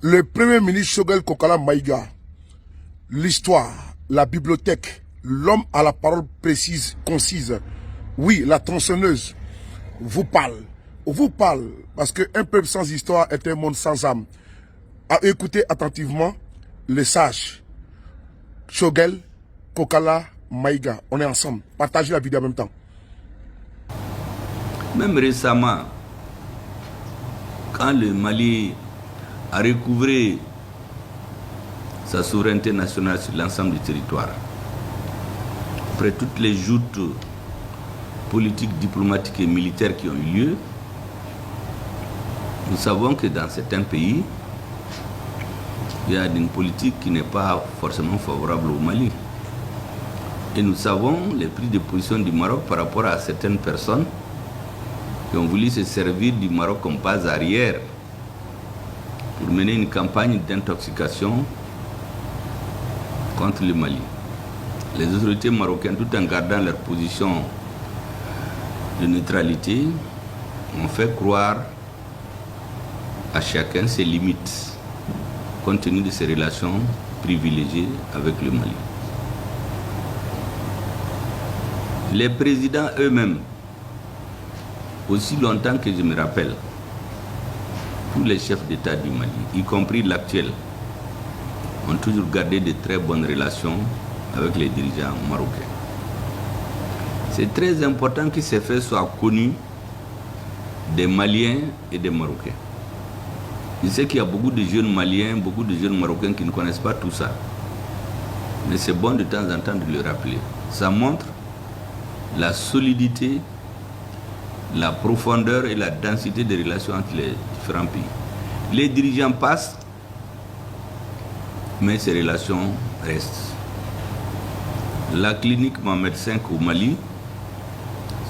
Le premier ministre Choguel Kokala Maïga, l'histoire, la bibliothèque, l'homme à la parole précise, concise, oui, la tronçonneuse, vous parle, parce qu'un peuple sans histoire est un monde sans âme. À écouter attentivement les sages, Choguel Kokala Maïga, on est ensemble, partagez la vidéo en même temps. Même récemment, quand le Mali a recouvré sa souveraineté nationale sur l'ensemble du territoire, après toutes les joutes politiques, diplomatiques et militaires qui ont eu lieu, nous savons que dans certains pays, il y a une politique qui n'est pas forcément favorable au Mali. Et nous savons les prises de position du Maroc par rapport à certaines personnes qui ont voulu se servir du Maroc comme base arrière pour mener une campagne d'intoxication contre le Mali. Les autorités marocaines, tout en gardant leur position de neutralité, ont fait croire à chacun ses limites, compte tenu de ses relations privilégiées avec le Mali. Les présidents eux-mêmes, aussi longtemps que je me rappelle, tous les chefs d'État du Mali, y compris l'actuel, ont toujours gardé de très bonnes relations avec les dirigeants marocains. C'est très important que ces faits soient connus des Maliens et des Marocains. Je sais qu'il y a beaucoup de jeunes Maliens, beaucoup de jeunes Marocains qui ne connaissent pas tout ça. Mais c'est bon de temps en temps de le rappeler. Ça montre la solidité, la profondeur et la densité des relations entre les différents pays. Les dirigeants passent, mais ces relations restent. La clinique Mohamed V au Mali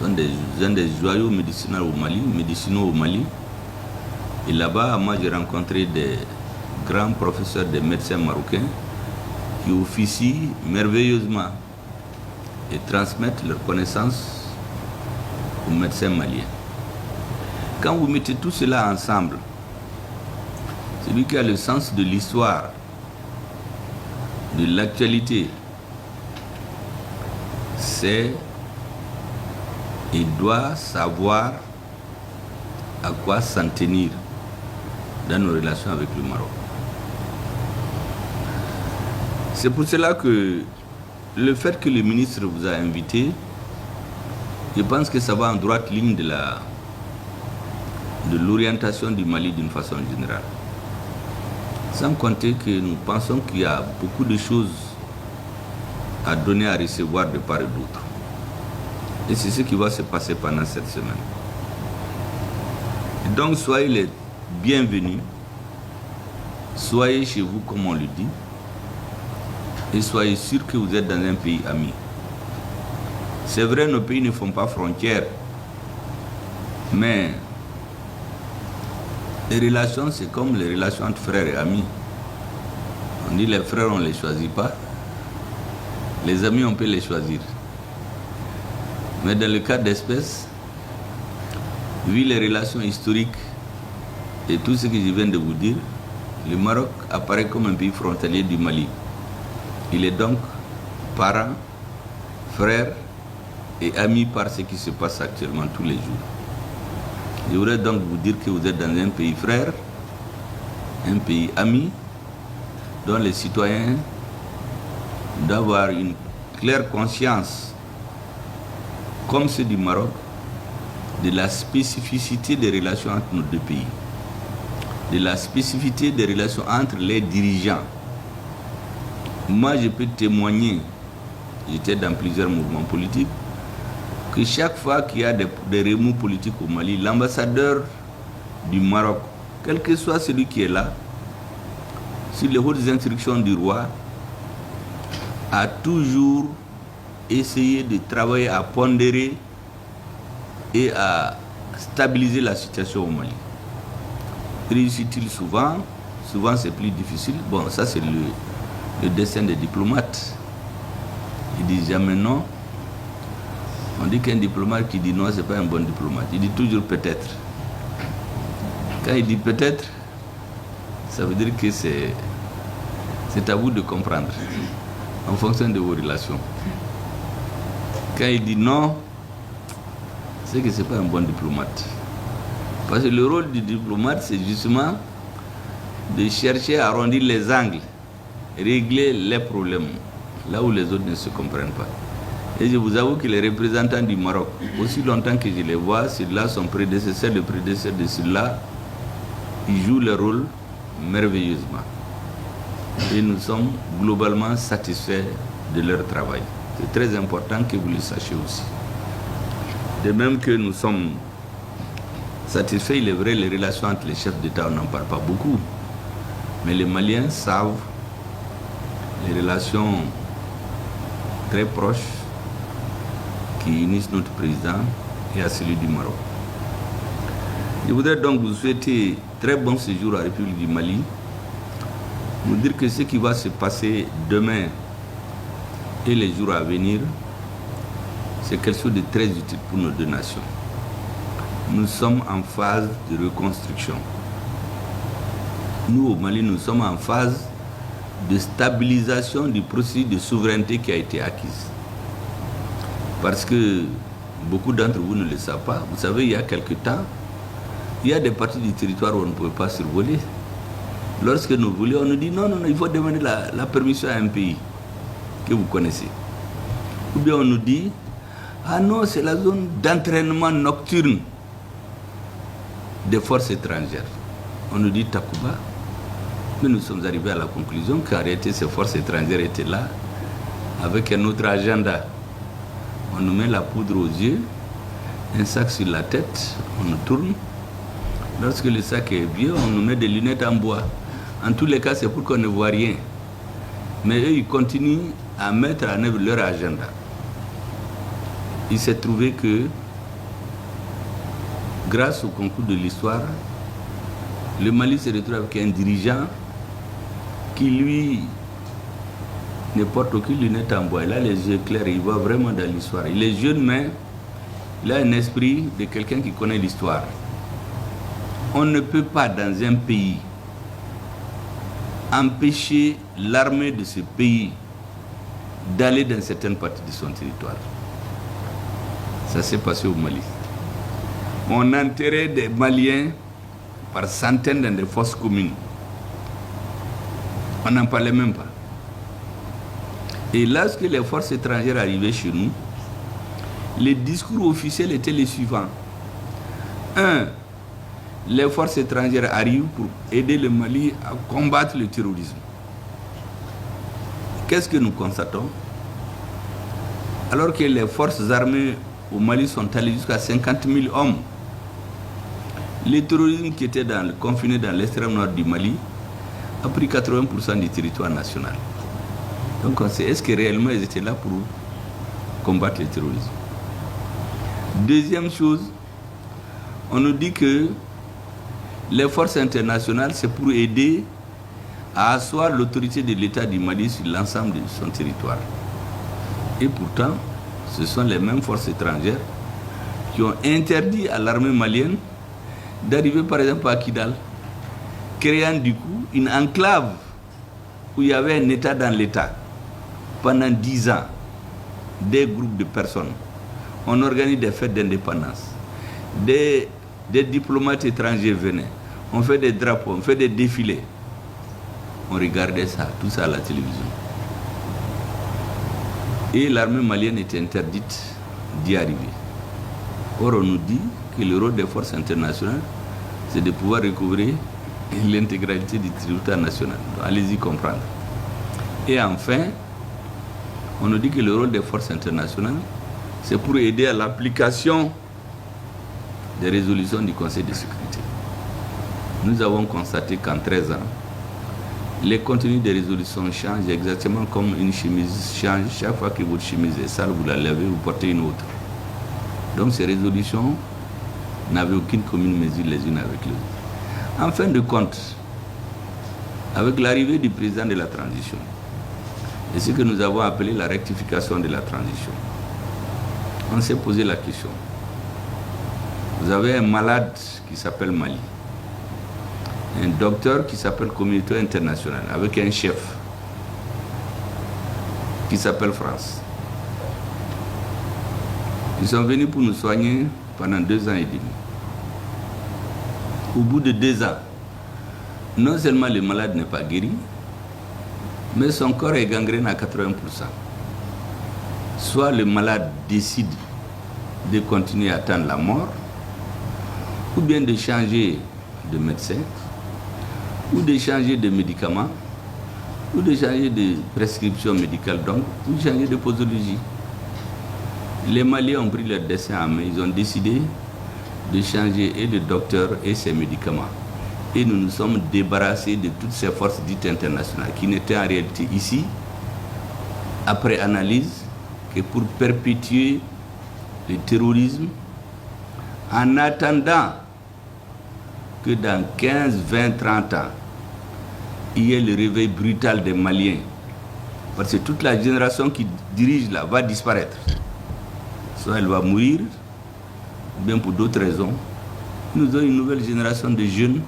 sont des joyaux médicinaux au Mali. Et là-bas, moi j'ai rencontré des grands professeurs de médecins marocains qui officient merveilleusement et transmettent leurs connaissances aux médecins maliens. Quand vous mettez tout cela ensemble, celui qui a le sens de l'histoire, de l'actualité, sait et doit savoir à quoi s'en tenir dans nos relations avec le Maroc. C'est pour cela que le fait que le ministre vous a invité, je pense que ça va en droite ligne de l'orientation du Mali d'une façon générale. Sans compter que nous pensons qu'il y a beaucoup de choses à donner, à recevoir de part et d'autre. Et c'est ce qui va se passer pendant cette semaine. Et donc soyez les bienvenus, soyez chez vous comme on le dit, et soyez sûrs que vous êtes dans un pays ami. C'est vrai, nos pays ne font pas frontière, mais les relations, c'est comme les relations entre frères et amis. On dit les frères, on ne les choisit pas. Les amis, on peut les choisir. Mais dans le cas d'espèce, vu les relations historiques et tout ce que je viens de vous dire, le Maroc apparaît comme un pays frontalier du Mali. Il est donc parent, frère et ami par ce qui se passe actuellement tous les jours. Je voudrais donc vous dire que vous êtes dans un pays frère, un pays ami, dont les citoyens doivent avoir une claire conscience, comme ceux du Maroc, de la spécificité des relations entre nos deux pays, de la spécificité des relations entre les dirigeants. Moi, je peux témoigner, j'étais dans plusieurs mouvements politiques, que chaque fois qu'il y a des remous politiques au Mali, l'ambassadeur du Maroc, quel que soit celui qui est là, sur les hautes instructions du roi, a toujours essayé de travailler à pondérer et à stabiliser la situation au Mali. Réussit-il souvent? Souvent c'est plus difficile. Bon, ça c'est le destin des diplomates. Ils disent jamais non. On dit qu'un diplomate qui dit non, c'est pas un bon diplomate. Il dit toujours peut-être. Quand il dit peut-être, Ça veut dire que c'est à vous de comprendre, en fonction de vos relations. Quand il dit non, c'est que ce n'est pas un bon diplomate. Parce que le rôle du diplomate, c'est justement de chercher à arrondir les angles, régler les problèmes, là où les autres ne se comprennent pas. Et je vous avoue que les représentants du Maroc, aussi longtemps que je les vois, ceux-là sont prédécesseurs de ceux-là, ils jouent leur rôle merveilleusement. Et nous sommes globalement satisfaits de leur travail. C'est très important que vous le sachiez aussi. De même que nous sommes satisfaits, il est vrai, les relations entre les chefs d'État, on n'en parle pas beaucoup. Mais les Maliens savent les relations très proches qui unissent notre président et à celui du Maroc. Je voudrais donc vous souhaiter très bon séjour à la République du Mali. Vous dire que ce qui va se passer demain et les jours à venir, c'est quelque chose de très utile pour nos deux nations. Nous sommes en phase de reconstruction. Nous, au Mali, nous sommes en phase de stabilisation du processus de souveraineté qui a été acquise. Parce que beaucoup d'entre vous ne le savent pas. Vous savez, il y a quelque temps, il y a des parties du territoire où on ne pouvait pas survoler. Lorsque nous voulions, on nous dit non, il faut demander la permission à un pays que vous connaissez. Ou bien on nous dit, ah non, c'est la zone d'entraînement nocturne des forces étrangères. On nous dit Takuba. Mais nous sommes arrivés à la conclusion qu'en réalité, ces forces étrangères étaient là avec un autre agenda. On nous met la poudre aux yeux, un sac sur la tête, on nous tourne. Lorsque le sac est vieux, on nous met des lunettes en bois. En tous les cas, c'est pour qu'on ne voit rien. Mais eux, ils continuent à mettre en œuvre leur agenda. Il s'est trouvé que, grâce au concours de l'histoire, le Mali se retrouve avec un dirigeant qui, lui, ne porte aucune lunette en bois. Il a les yeux clairs, il voit vraiment dans l'histoire. Il est jeune, mais il a un esprit de quelqu'un qui connaît l'histoire. On ne peut pas, dans un pays, empêcher l'armée de ce pays d'aller dans certaines parties de son territoire. Ça s'est passé au Mali. On enterrait des Maliens par centaines dans des fosses communes. On n'en parlait même pas. Et lorsque les forces étrangères arrivaient chez nous, les discours officiels étaient les suivants. 1. Les forces étrangères arrivent pour aider le Mali à combattre le terrorisme. Qu'est-ce que nous constatons? Alors que les forces armées au Mali sont allées jusqu'à 50 000 hommes, le terrorisme qui était confiné dans l'extrême nord du Mali a pris 80% du territoire national. Donc on sait, est-ce que réellement ils étaient là pour combattre le terrorisme? Deuxième chose, on nous dit que les forces internationales, c'est pour aider à asseoir l'autorité de l'État du Mali sur l'ensemble de son territoire. Et pourtant, ce sont les mêmes forces étrangères qui ont interdit à l'armée malienne d'arriver par exemple à Kidal, créant du coup une enclave où il y avait un État dans l'État. Pendant 10 ans, des groupes de personnes, on organise des fêtes d'indépendance. Des diplomates étrangers venaient, on fait des drapeaux, on fait des défilés. On regardait ça, tout ça à la télévision. Et l'armée malienne était interdite d'y arriver. Or, on nous dit que le rôle des forces internationales, c'est de pouvoir recouvrer l'intégralité du territoire national. Allez-y comprendre. Et enfin, on nous dit que le rôle des forces internationales, c'est pour aider à l'application des résolutions du Conseil de sécurité. Nous avons constaté qu'en 13 ans, les contenus des résolutions changent exactement comme une chemise change. Chaque fois que votre chemise est sale, vous la lavez, vous portez une autre. Donc ces résolutions n'avaient aucune commune mesure les unes avec les autres. En fin de compte, avec l'arrivée du président de la transition, et ce que nous avons appelé la rectification de la transition, on s'est posé la question. Vous avez un malade qui s'appelle Mali. un docteur qui s'appelle Communauté internationale, avec un chef qui s'appelle France. Ils sont venus pour nous soigner pendant 2 ans et demi. Au bout de 2 ans, non seulement le malade n'est pas guéri, mais son corps est gangréné à 80%. Soit le malade décide de continuer à attendre la mort, ou bien de changer de médecin, ou de changer de médicaments, ou de changer de prescription médicale, donc, ou de changer de posologie. Les Maliens ont pris leur destin en main, ils ont décidé de changer et le docteur et ses médicaments. Et nous nous sommes débarrassés de toutes ces forces dites internationales qui n'étaient en réalité ici, après analyse, que pour perpétuer le terrorisme, en attendant que dans 15, 20, 30 ans, il y ait le réveil brutal des Maliens. Parce que toute la génération qui dirige là va disparaître. Soit elle va mourir, ou bien pour d'autres raisons. Nous avons une nouvelle génération de jeunes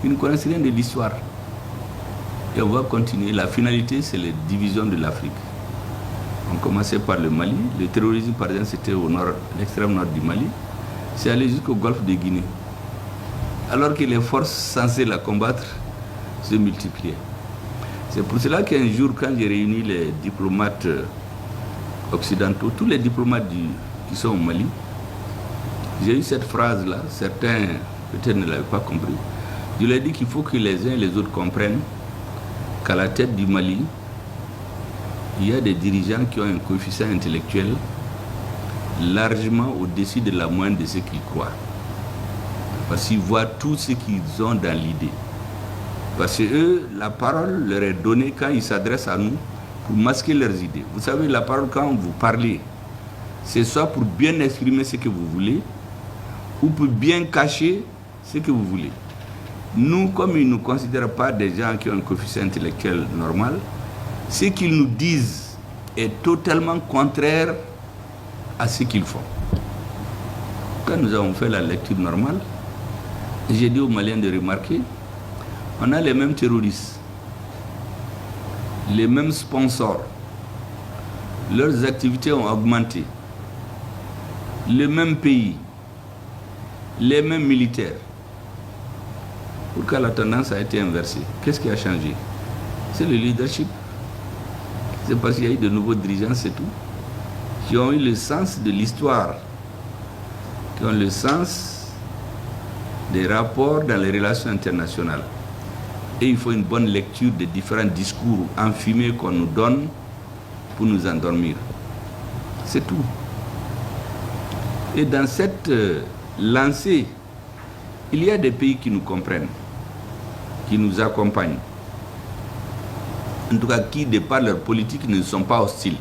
qui ne connaissent rien de l'histoire. Et on va continuer. La finalité, c'est la division de l'Afrique. On commençait par le Mali. Le terrorisme, par exemple, c'était au nord, l'extrême nord du Mali. C'est allé jusqu'au golfe de Guinée. Alors que les forces censées la combattre se multipliaient. C'est pour cela qu'un jour, quand j'ai réuni les diplomates occidentaux, tous les diplomates qui sont au Mali, j'ai eu cette phrase-là, certains peut-être ne l'avaient pas compris. Je leur ai dit qu'il faut que les uns et les autres comprennent qu'à la tête du Mali, il y a des dirigeants qui ont un coefficient intellectuel largement au-dessus de la moyenne de ce qu'ils croient. Parce qu'ils voient tout ce qu'ils ont dans l'idée. Parce que eux, la parole leur est donnée quand ils s'adressent à nous pour masquer leurs idées. Vous savez, la parole, quand vous parlez, c'est soit pour bien exprimer ce que vous voulez, ou pour bien cacher ce que vous voulez. Nous, comme ils ne nous considèrent pas des gens qui ont un coefficient intellectuel normal, ce qu'ils nous disent est totalement contraire à ce qu'ils font. Quand nous avons fait la lecture normale, j'ai dit aux Maliens de remarquer, on a les mêmes terroristes, les mêmes sponsors, leurs activités ont augmenté, le même pays, les mêmes militaires. Pourquoi la tendance a été inversée? Qu'est-ce qui a changé? C'est le leadership. C'est parce qu'il y a eu de nouveaux dirigeants, c'est tout, qui ont eu le sens de l'histoire, qui ont le sens des rapports dans les relations internationales. Et il faut une bonne lecture des différents discours enfumés qu'on nous donne pour nous endormir. C'est tout. Et dans cette lancée, il y a des pays qui nous comprennent, qui nous accompagnent. En tout cas, qui, de par leur politique, ne sont pas hostiles.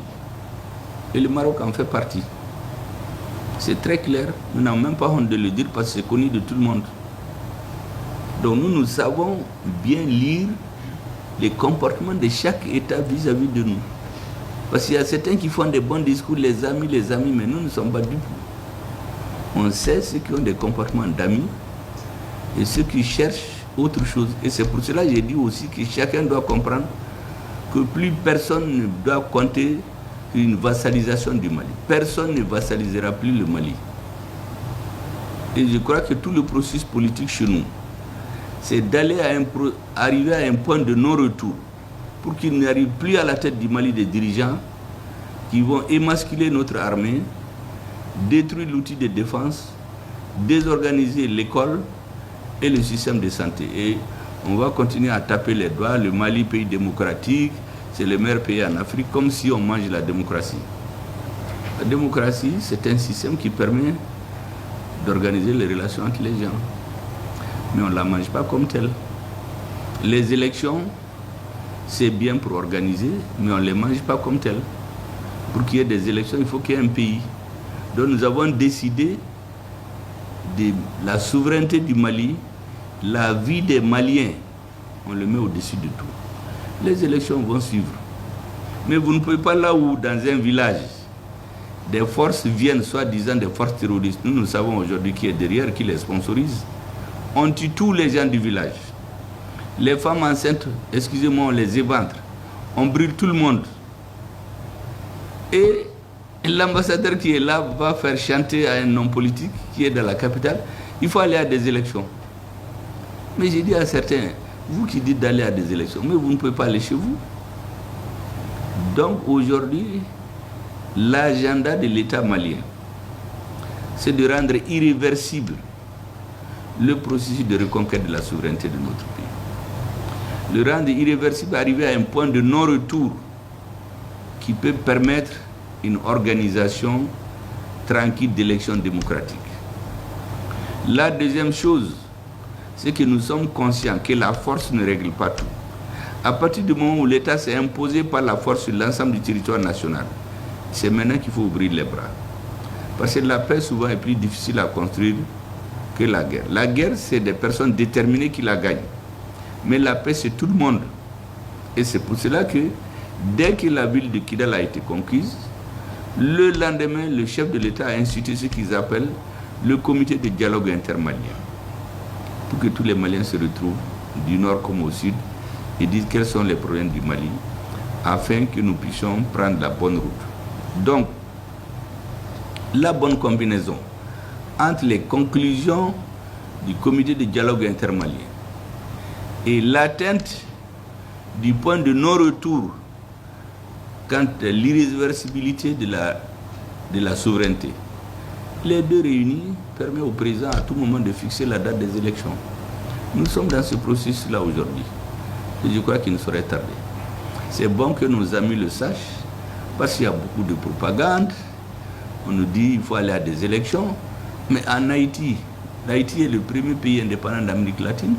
Et le Maroc en fait partie. C'est très clair. Nous n'avons même pas honte de le dire parce que c'est connu de tout le monde. Donc nous savons bien lire les comportements de chaque État vis-à-vis de nous. Parce qu'il y a certains qui font des bons discours, les amis, mais nous ne sommes pas dupes. On sait ceux qui ont des comportements d'amis et ceux qui cherchent autre chose. Et c'est pour cela que j'ai dit aussi que chacun doit comprendre que plus personne ne doit compter une vassalisation du Mali. Personne ne vassalisera plus le Mali. Et je crois que tout le processus politique chez nous, c'est d'aller arriver à un point de non-retour pour qu'il n'arrive plus à la tête du Mali des dirigeants qui vont émasculer notre armée, détruire l'outil de défense, désorganiser l'école et le système de santé. Et on va continuer à taper les doigts. Le Mali, pays démocratique, c'est le meilleur pays en Afrique, comme si on mange la démocratie. La démocratie, c'est un système qui permet d'organiser les relations entre les gens. Mais on ne la mange pas comme telle. Les élections, c'est bien pour organiser, mais on ne les mange pas comme telles. Pour qu'il y ait des élections, il faut qu'il y ait un pays. Donc nous avons décidé de la souveraineté du Mali, la vie des Maliens, on le met au-dessus de tout. Les élections vont suivre. Mais vous ne pouvez pas là où, dans un village, des forces viennent, soi-disant des forces terroristes. Nous savons aujourd'hui qui est derrière, qui les sponsorise. On tue tous les gens du village. Les femmes enceintes, excusez-moi, on les éventre. On brûle tout le monde. Et l'ambassadeur qui est là va faire chanter à un homme politique qui est dans la capitale, il faut aller à des élections. Mais j'ai dit à certains, vous qui dites d'aller à des élections, mais vous ne pouvez pas aller chez vous. Donc aujourd'hui, l'agenda de l'État malien, c'est de rendre irréversible le processus de reconquête de la souveraineté de notre pays. Le rendre irréversible, arriver à un point de non-retour qui peut permettre une organisation tranquille d'élections démocratiques. La deuxième chose, c'est que nous sommes conscients que la force ne règle pas tout. À partir du moment où l'État s'est imposé par la force sur l'ensemble du territoire national, c'est maintenant qu'il faut ouvrir les bras. Parce que la paix souvent est plus difficile à construire que la guerre. La guerre, c'est des personnes déterminées qui la gagnent. Mais la paix, c'est tout le monde. Et c'est pour cela que, dès que la ville de Kidal a été conquise, le lendemain, le chef de l'État a institué ce qu'ils appellent le comité de dialogue intermalien. Pour que tous les Maliens se retrouvent, du nord comme au sud, et disent quels sont les problèmes du Mali, afin que nous puissions prendre la bonne route. Donc, la bonne combinaison entre les conclusions du comité de dialogue intermalien et l'atteinte du point de non-retour quant à l'irréversibilité de la souveraineté. Les deux réunis permettent au président à tout moment de fixer la date des élections. Nous sommes dans ce processus-là aujourd'hui. Et je crois qu'il ne saurait tarder. C'est bon que nos amis le sachent, parce qu'il y a beaucoup de propagande. On nous dit qu'il faut aller à des élections. Mais en Haïti, l'Haïti est le premier pays indépendant d'Amérique latine.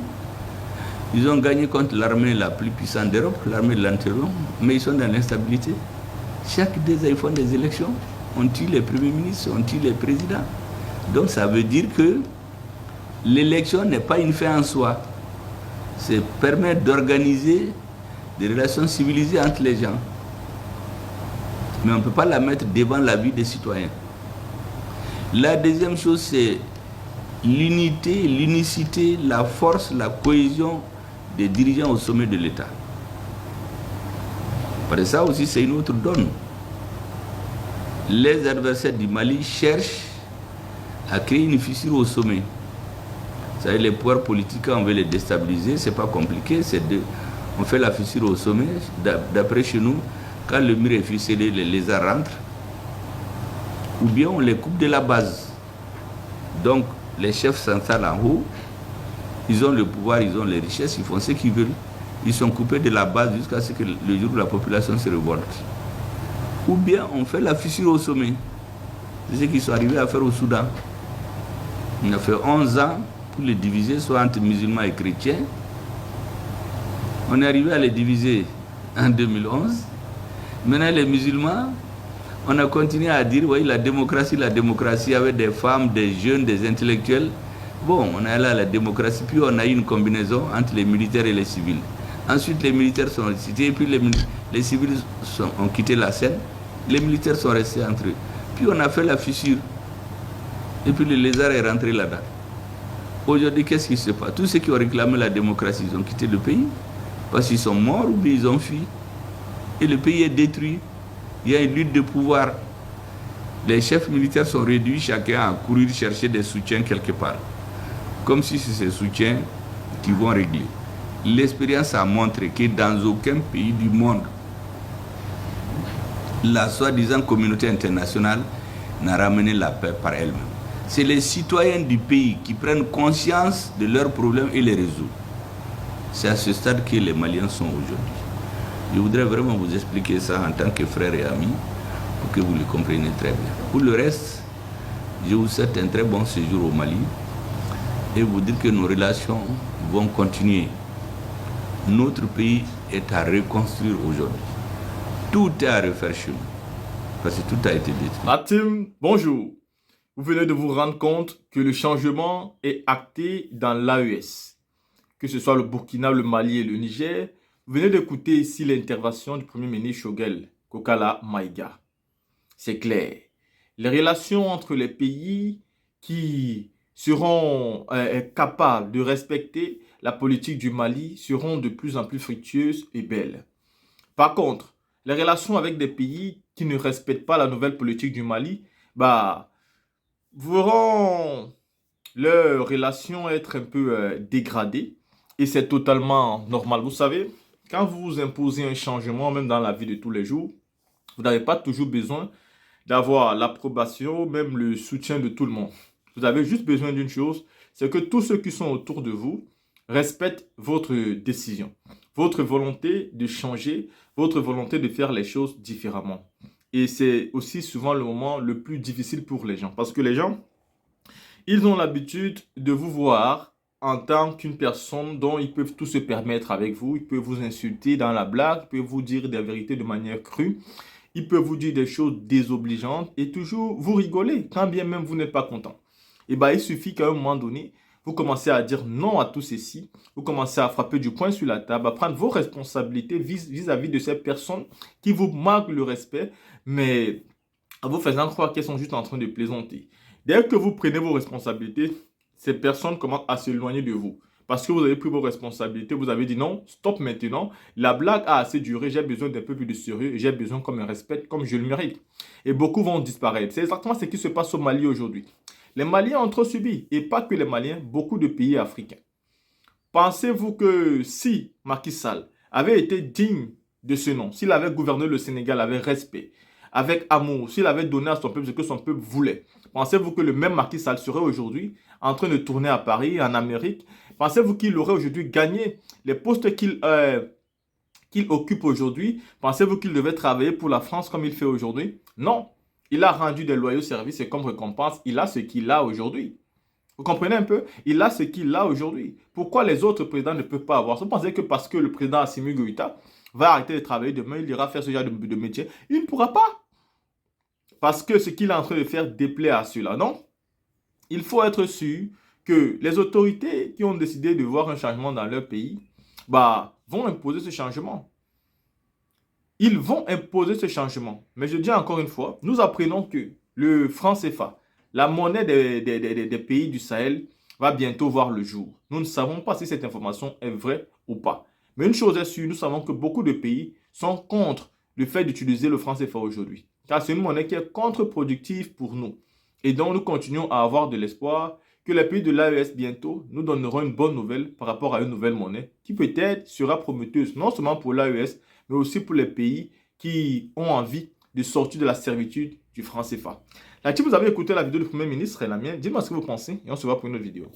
Ils ont gagné contre l'armée la plus puissante d'Europe, l'armée de l'Antéron, mais ils sont dans l'instabilité. Chaque 2 ans, ils font des élections. On tue les premiers ministres, on tue les présidents. Donc ça veut dire que l'élection n'est pas une fin en soi. C'est permettre d'organiser des relations civilisées entre les gens. Mais on ne peut pas la mettre devant la vie des citoyens. La deuxième chose, c'est l'unité, l'unicité, la force, la cohésion des dirigeants au sommet de l'État. Parce que ça aussi, c'est une autre donne. Les adversaires du Mali cherchent à créer une fissure au sommet. Vous savez, les pouvoirs politiques, on veut les déstabiliser, c'est pas compliqué, on fait la fissure au sommet. D'après chez nous, quand le mur est ficelé, les lézards rentrent, ou bien on les coupe de la base. Donc, les chefs s'installent en haut, ils ont le pouvoir, ils ont les richesses, ils font ce qu'ils veulent. Ils sont coupés de la base jusqu'à ce que le jour où la population se révolte. Ou bien on fait la fissure au sommet. C'est ce qu'ils sont arrivés à faire au Soudan. On a fait 11 ans pour les diviser, soit entre musulmans et chrétiens. On est arrivé à les diviser en 2011. Maintenant, les musulmans, on a continué à dire, oui, la démocratie avec des femmes, des jeunes, des intellectuels. Bon, on est allé à la démocratie, puis on a eu une combinaison entre les militaires et les civils. Ensuite, les militaires sont cités, puis les civils ont quitté la scène. Les militaires sont restés entre eux. Puis on a fait la fissure. Et puis le lézard est rentré là-dedans. Aujourd'hui, qu'est-ce qui se passe? Tous ceux qui ont réclamé la démocratie, ils ont quitté le pays parce qu'ils sont morts ou bien ils ont fui. Et le pays est détruit. Il y a une lutte de pouvoir. Les chefs militaires sont réduits, chacun à courir chercher des soutiens quelque part. Comme si c'est ces soutiens qui vont régler. L'expérience a montré que dans aucun pays du monde, la soi-disant communauté internationale n'a ramené la paix par elle-même. C'est les citoyens du pays qui prennent conscience de leurs problèmes et les résolvent. C'est à ce stade que les Maliens sont aujourd'hui. Je voudrais vraiment vous expliquer ça en tant que frère et ami pour que vous le compreniez très bien. Pour le reste, je vous souhaite un très bon séjour au Mali et vous dire que nos relations vont continuer. Notre pays est à reconstruire aujourd'hui. Tout est à refaire chez nous, parce que tout a été détruit. Matim, bonjour. Vous venez de vous rendre compte que le changement est acté dans l'AES. Que ce soit le Burkina, le Mali et le Niger, vous venez d'écouter ici l'intervention du Premier ministre Choguel Kokala Maïga. C'est clair. Les relations entre les pays qui seront capables de respecter la politique du Mali seront de plus en plus fructueuses et belles. Par contre, les relations avec des pays qui ne respectent pas la nouvelle politique du Mali, verront leurs relations être un peu dégradées et c'est totalement normal. Vous savez, quand vous imposez un changement, même dans la vie de tous les jours, vous n'avez pas toujours besoin d'avoir l'approbation, même le soutien de tout le monde. Vous avez juste besoin d'une chose, c'est que tous ceux qui sont autour de vous respectent votre décision, votre volonté de changer, votre volonté de faire les choses différemment. Et c'est aussi souvent le moment le plus difficile pour les gens. Parce que les gens, ils ont l'habitude de vous voir en tant qu'une personne dont ils peuvent tout se permettre avec vous. Ils peuvent vous insulter dans la blague, ils peuvent vous dire des vérités de manière crue. Ils peuvent vous dire des choses désobligeantes et toujours vous rigoler, quand bien même vous n'êtes pas content. Et il suffit qu'à un moment donné, vous commencez à dire non à tout ceci, vous commencez à frapper du poing sur la table, à prendre vos responsabilités vis-à-vis de ces personnes qui vous manquent le respect, mais en vous faisant croire qu'elles sont juste en train de plaisanter. Dès que vous prenez vos responsabilités, ces personnes commencent à s'éloigner de vous. Parce que vous avez pris vos responsabilités, vous avez dit non, stop maintenant, la blague a assez duré, j'ai besoin d'un peu plus de sérieux, j'ai besoin qu'on me respecte comme je le mérite. Et beaucoup vont disparaître. C'est exactement ce qui se passe au Mali aujourd'hui. Les Maliens ont trop subi, et pas que les Maliens, beaucoup de pays africains. Pensez-vous que si Macky Sall avait été digne de ce nom, s'il avait gouverné le Sénégal avec respect, avec amour, s'il avait donné à son peuple ce que son peuple voulait, pensez-vous que le même Macky Sall serait aujourd'hui en train de tourner à Paris, en Amérique? Pensez-vous qu'il aurait aujourd'hui gagné les postes qu'il occupe aujourd'hui? Pensez-vous qu'il devait travailler pour la France comme il fait aujourd'hui? Non. Il a rendu des loyaux services et comme récompense, il a ce qu'il a aujourd'hui. Vous comprenez un peu? Il a ce qu'il a aujourd'hui. Pourquoi les autres présidents ne peuvent pas avoir? Vous pensez que parce que le président Assimi Goïta va arrêter de travailler demain, il ira faire ce genre de métier? Il ne pourra pas. Parce que ce qu'il est en train de faire déplaît à ceux-là, non? Il faut être sûr que les autorités qui ont décidé de voir un changement dans leur pays, vont imposer ce changement. Ils vont imposer ce changement. Mais je dis encore une fois, nous apprenons que le franc CFA, la monnaie des pays du Sahel, va bientôt voir le jour. Nous ne savons pas si cette information est vraie ou pas. Mais une chose est sûre, nous savons que beaucoup de pays sont contre le fait d'utiliser le franc CFA aujourd'hui. Car c'est une monnaie qui est contre-productive pour nous. Et donc, nous continuons à avoir de l'espoir que les pays de l'AES bientôt nous donneront une bonne nouvelle par rapport à une nouvelle monnaie qui peut-être sera prometteuse, non seulement pour l'AES, mais aussi pour les pays qui ont envie de sortir de la servitude du franc CFA. Là, si vous avez écouté la vidéo du Premier ministre et la mienne, dites-moi ce que vous pensez et on se voit pour une autre vidéo.